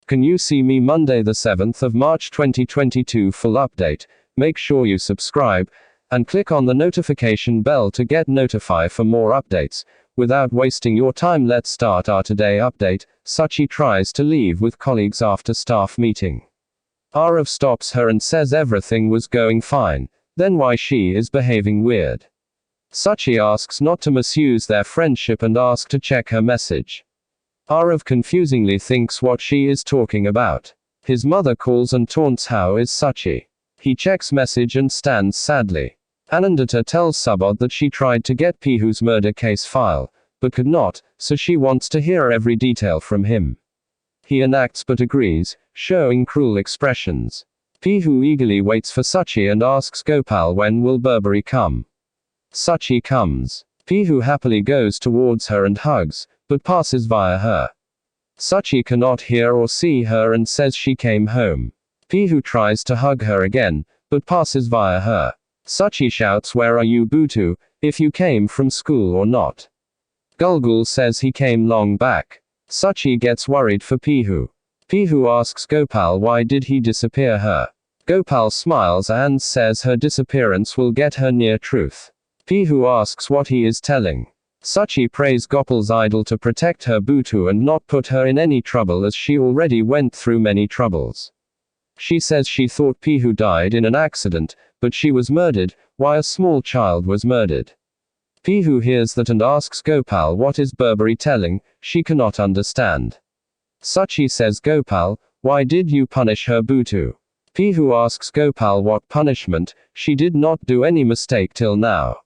Can you see me Monday the 7th of March 2022 full update? Make sure you subscribe, and click on the notification bell to get notified for more updates. Without wasting your time, let's start our today update. Sachi tries to leave with colleagues after staff meeting. Arav stops her and says everything was going fine, then why she is behaving weird. Sachi asks not to misuse their friendship and asks to check her message. Arav confusingly thinks what she is talking about. His mother calls and taunts how is Sachi. He checks message and stands sadly. Anandita tells Subodh that she tried to get Pihu's murder case file, but could not, so she wants to hear every detail from him. He enacts but agrees, showing cruel expressions. Pihu eagerly waits for Sachi and asks Gopal when will Burberry come. Sachi comes. Pihu happily goes towards her and hugs, but passes via her. Sachi cannot hear or see her and says she came home. Pihu tries to hug her again, but passes via her. Sachi shouts, "Where are you, Butu, if you came from school or not?" Gulgul says he came long back. Sachi gets worried for Pihu. Pihu asks Gopal why did he disappear her. Gopal smiles and says her disappearance will get her near truth. Pihu asks what he is telling. Sachi prays Gopal's idol to protect her Butu and not put her in any trouble as she already went through many troubles. She says she thought Pihu died in an accident, but she was murdered, while a small child was murdered. Pihu hears that and asks Gopal what is Burberry telling, she cannot understand. Sachi says, "Gopal, why did you punish her Butu?" Pihu asks Gopal what punishment, she did not do any mistake till now.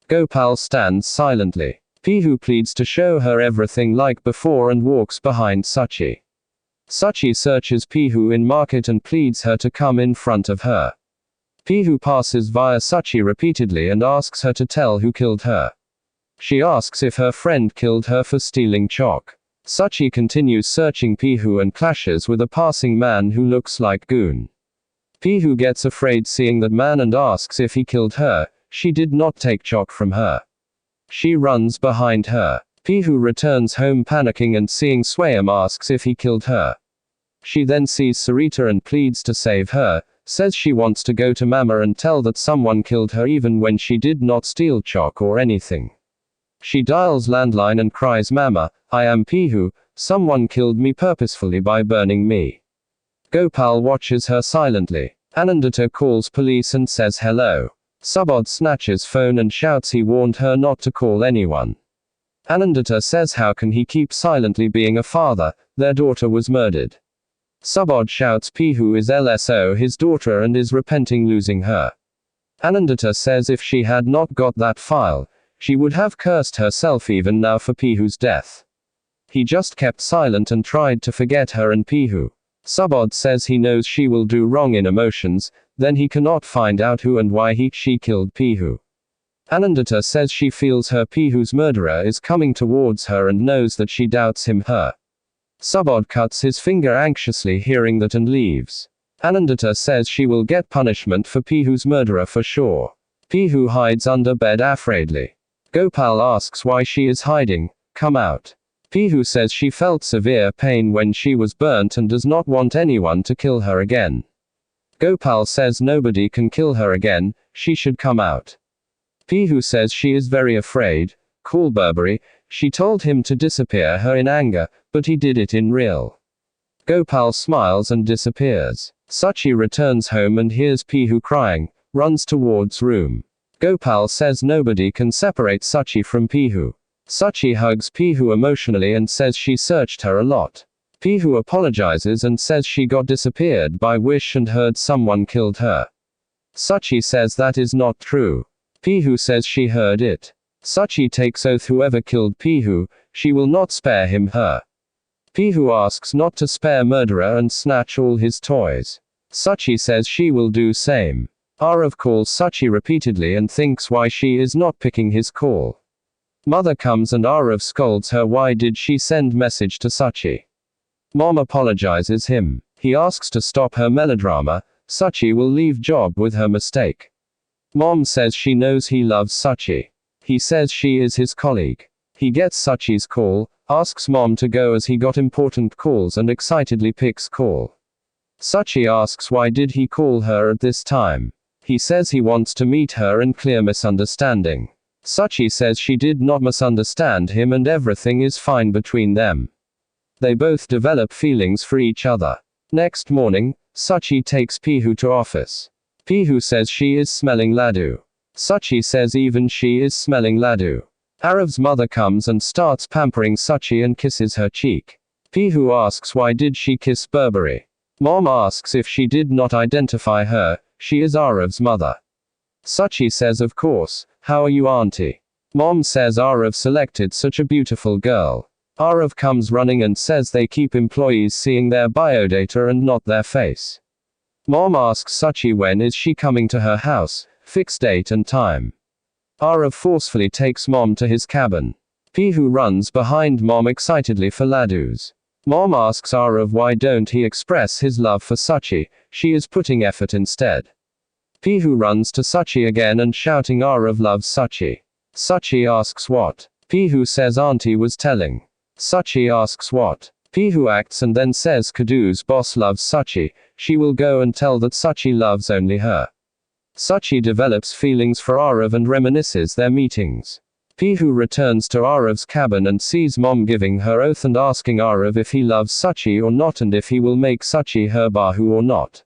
Gopal stands silently. Pihu pleads to show her everything like before and walks behind Sachi. Sachi searches Pihu in market and pleads her to come in front of her. Pihu passes via Sachi repeatedly and asks her to tell who killed her. She asks if her friend killed her for stealing chalk. Sachi continues searching Pihu and clashes with a passing man who looks like Goon. Pihu gets afraid seeing that man and asks if he killed her. She did not take chalk from her. She runs behind her. Pihu returns home panicking and seeing Swayam asks if he killed her. She then sees Sarita and pleads to save her, says she wants to go to Mama and tell that someone killed her even when she did not steal chalk or anything. She dials landline and cries, "Mama, I am Pihu, someone killed me purposefully by burning me." Gopal watches her silently. Anandita calls police and says hello. Subodh snatches phone and shouts he warned her not to call anyone. Anandita says how can he keep silently being a father, their daughter was murdered. Subodh shouts Pihu is LSO his daughter and is repenting losing her. Anandita says if she had not got that file, she would have cursed herself even now for Pihu's death. He just kept silent and tried to forget her and Pihu. Subodh says he knows she will do wrong in emotions, then he cannot find out who and why she killed Pihu. Anandita says she feels her Pihu's murderer is coming towards her and knows that she doubts him her. Subodh cuts his finger anxiously hearing that and leaves. Anandita says she will get punishment for Pihu's murderer for sure. Pihu hides under bed afraidly. Gopal asks why she is hiding, "Come out." Pihu says she felt severe pain when she was burnt and does not want anyone to kill her again. Gopal says nobody can kill her again, she should come out. Pihu says she is very afraid, call Burberry, she told him to disappear her in anger, but he did it in real. Gopal smiles and disappears. Sachi returns home and hears Pihu crying, runs towards room. Gopal says nobody can separate Sachi from Pihu. Sachi hugs Pihu emotionally and says she searched her a lot. Pihu apologizes and says she got disappeared by wish and heard someone killed her. Sachi says that is not true. Pihu says she heard it. Sachi takes oath whoever killed Pihu, she will not spare him her. Pihu asks not to spare murderer and snatch all his toys. Sachi says she will do same. Arav calls Sachi repeatedly and thinks why she is not picking his call. Mother comes and Arav scolds her why did she send message to Sachi. Mom apologizes him. He asks to stop her melodrama, Sachi will leave job with her mistake. Mom says she knows he loves Sachi. He says she is his colleague. He gets Sachi's call, asks mom to go as he got important calls and excitedly picks call. Sachi asks why did he call her at this time. He says he wants to meet her and clear misunderstanding. Sachi says she did not misunderstand him and everything is fine between them. They both develop feelings for each other. Next morning, Sachi takes Pihu to office. Pihu says she is smelling laddu. Sachi says even she is smelling laddu. Arav's mother comes and starts pampering Sachi and kisses her cheek. Pihu asks why did she kiss Burberry. Mom asks if she did not identify her, she is Arav's mother. Sachi says of course, how are you auntie? Mom says Arav selected such a beautiful girl. Arav comes running and says they keep employees seeing their biodata and not their face. Mom asks Sachi when is she coming to her house, fix date and time. Arav forcefully takes mom to his cabin. Pihu runs behind mom excitedly for laddus. Mom asks Arav why don't he express his love for Sachi, she is putting effort instead. Pihu runs to Sachi again and shouting Arav loves Sachi. Sachi asks what. Pihu says auntie was telling. Sachi asks what. Pihu acts and then says Kadu's boss loves Sachi, she will go and tell that Sachi loves only her. Sachi develops feelings for Arav and reminisces their meetings. Pihu returns to Arav's cabin and sees mom giving her oath and asking Arav if he loves Sachi or not and if he will make Sachi her bahu or not.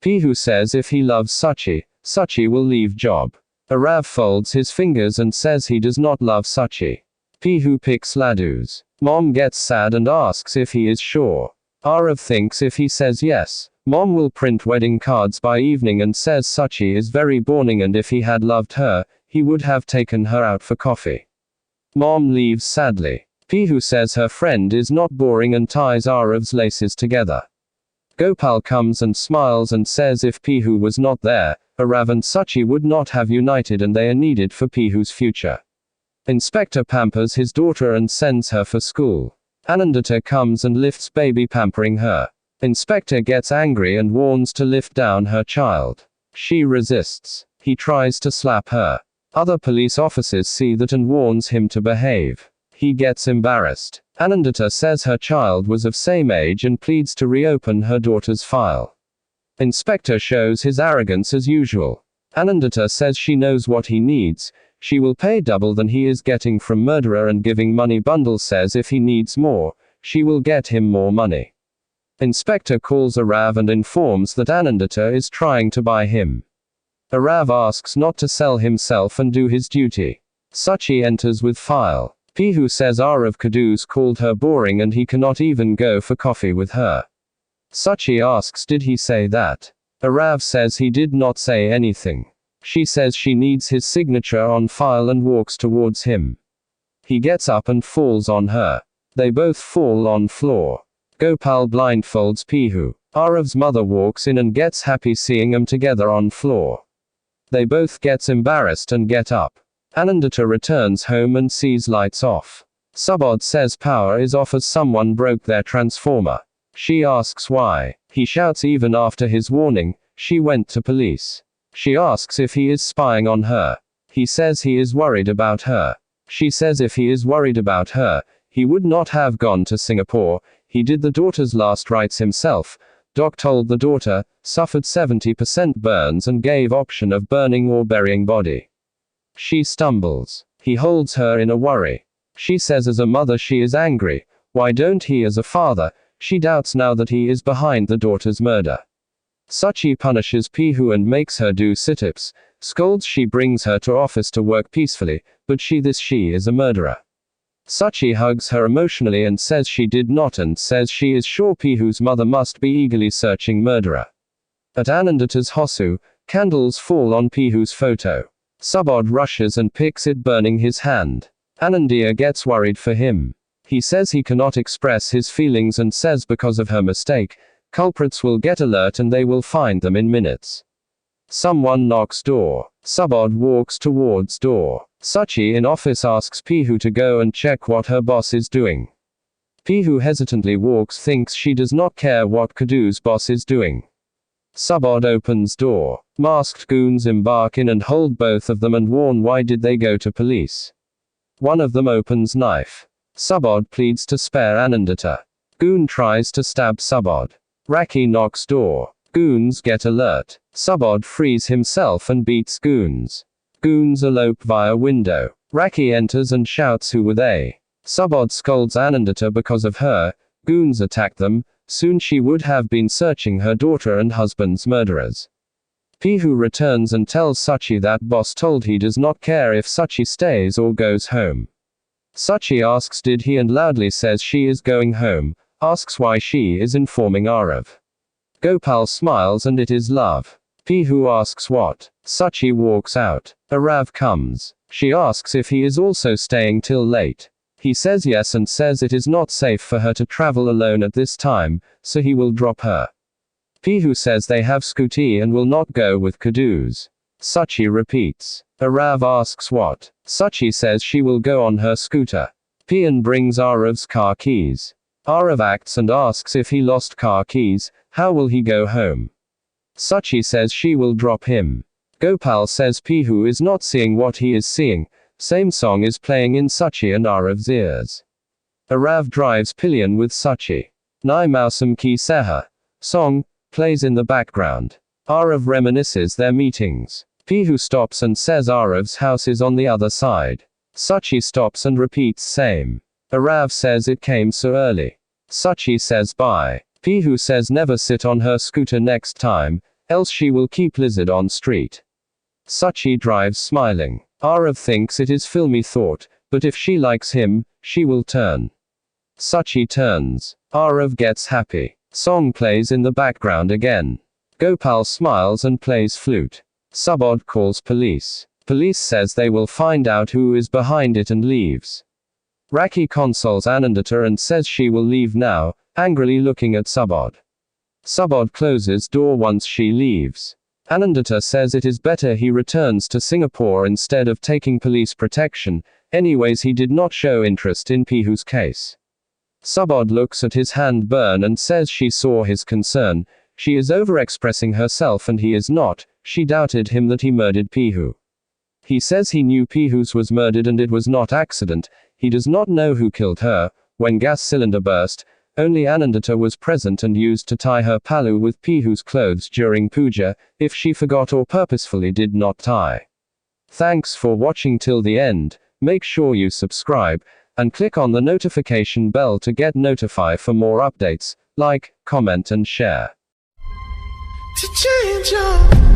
Pihu says if he loves Sachi, Sachi will leave job. Arav folds his fingers and says he does not love Sachi. Pihu picks laddus. Mom gets sad and asks if he is sure. Arav thinks if he says yes, mom will print wedding cards by evening and says Sachi is very boring and if he had loved her, he would have taken her out for coffee. Mom leaves sadly. Pihu says her friend is not boring and ties Arav's laces together. Gopal comes and smiles and says if Pihu was not there, Arav and Sachi would not have united and they are needed for Pihu's future. Inspector pampers his daughter and sends her for school. Anandita comes and lifts baby pampering her. Inspector gets angry and warns to lift down her child. She resists. He tries to slap her. Other police officers see that and warns him to behave. He gets embarrassed. Anandita says her child was of same age and pleads to reopen her daughter's file. Inspector shows his arrogance as usual. Anandita says she knows what he needs. She will pay double than he is getting from murderer and giving money bundle says if he needs more, she will get him more money. Inspector calls Arav and informs that Anandita is trying to buy him. Arav asks not to sell himself and do his duty. Sachi enters with file. Pihu says Arav Kadu's called her boring and he cannot even go for coffee with her. Sachi asks did he say that? Arav says he did not say anything. She says she needs his signature on file and walks towards him. He gets up and falls on her. They both fall on floor. Gopal blindfolds Pihu. Arav's mother walks in and gets happy seeing them together on floor. They both gets embarrassed and get up. Anandita returns home and sees lights off. Subodh says power is off as someone broke their transformer. She asks why. He shouts even after his warning, she went to police. She asks if he is spying on her. He says he is worried about her. She says if he is worried about her, he would not have gone to Singapore, he did the daughter's last rites himself. Doc told the daughter, suffered 70% burns and gave option of burning or burying body. She stumbles. He holds her in a worry. She says as a mother she is angry, why don't he as a father, she doubts now that he is behind the daughter's murder. Sachi punishes Pihu and makes her do sit-ups, scolds she brings her to office to work peacefully, but she is a murderer. Sachi hugs her emotionally and says she did not and says she is sure Pihu's mother must be eagerly searching murderer. At Anandita's hosu, candles fall on Pihu's photo. Subodh rushes and picks it burning his hand. Anandia gets worried for him. He says he cannot express his feelings and says because of her mistake, culprits will get alert and they will find them in minutes. Someone knocks door. Subodh walks towards door. Sachi in office asks Pihu to go and check what her boss is doing. Pihu hesitantly walks, thinks she does not care what Kadu's boss is doing. Subodh opens door. Masked goons embark in and hold both of them and warn why did they go to police. One of them opens knife. Subodh pleads to spare Anandita. Goon tries to stab Subodh. Raki knocks door. Goons get alert. Subodh frees himself and beats goons. Goons elope via window. Raki enters and shouts who were they. Subodh scolds Anandita because of her. Goons attack them. Soon she would have been searching her daughter and husband's murderers. Pihu returns and tells Sachi that boss told he does not care if Sachi stays or goes home. Sachi asks did he and loudly says she is going home, asks why she is informing Arav. Gopal smiles and it is love. Pihu asks what. Sachi walks out. Arav comes. She asks if he is also staying till late. He says yes and says it is not safe for her to travel alone at this time, so he will drop her. Pihu says they have scooty and will not go with Kadus. Sachi repeats. Arav asks what. Sachi says she will go on her scooter. Pian brings Arav's car keys. Arav acts and asks if he lost car keys, how will he go home? Sachi says she will drop him. Gopal says Pihu is not seeing what he is seeing. Same song is playing in Sachi and Arav's ears. Arav drives Pilian with Sachi. Nai Mausam Ki Seha song plays in the background. Arav reminisces their meetings. Pihu stops and says Arav's house is on the other side. Sachi stops and repeats same. Arav says it came so early. Sachi says bye. Pihu says never sit on her scooter next time, else she will keep lizard on street. Sachi drives smiling. Arav thinks it is filmy thought, but if she likes him, she will turn. Sachi turns. Arav gets happy. Song plays in the background again. Gopal smiles and plays flute. Subodh calls police. Police says they will find out who is behind it and leaves. Raki consoles Anandita and says she will leave now, angrily looking at Subodh. Subodh closes door once she leaves. Anandita says it is better he returns to Singapore instead of taking police protection, anyways he did not show interest in Pihu's case. Subodh looks at his hand burn and says she saw his concern, she is overexpressing herself and he is not, she doubted him that he murdered Pihu. He says he knew Pihu's was murdered and it was not accident, he does not know who killed her. When gas cylinder burst, only Anandita was present and used to tie her palu with Pihu's clothes during puja, if she forgot or purposefully did not tie. Thanks for watching till the end, make sure you subscribe, and click on the notification bell to get notified for more updates, like, comment and share. To change your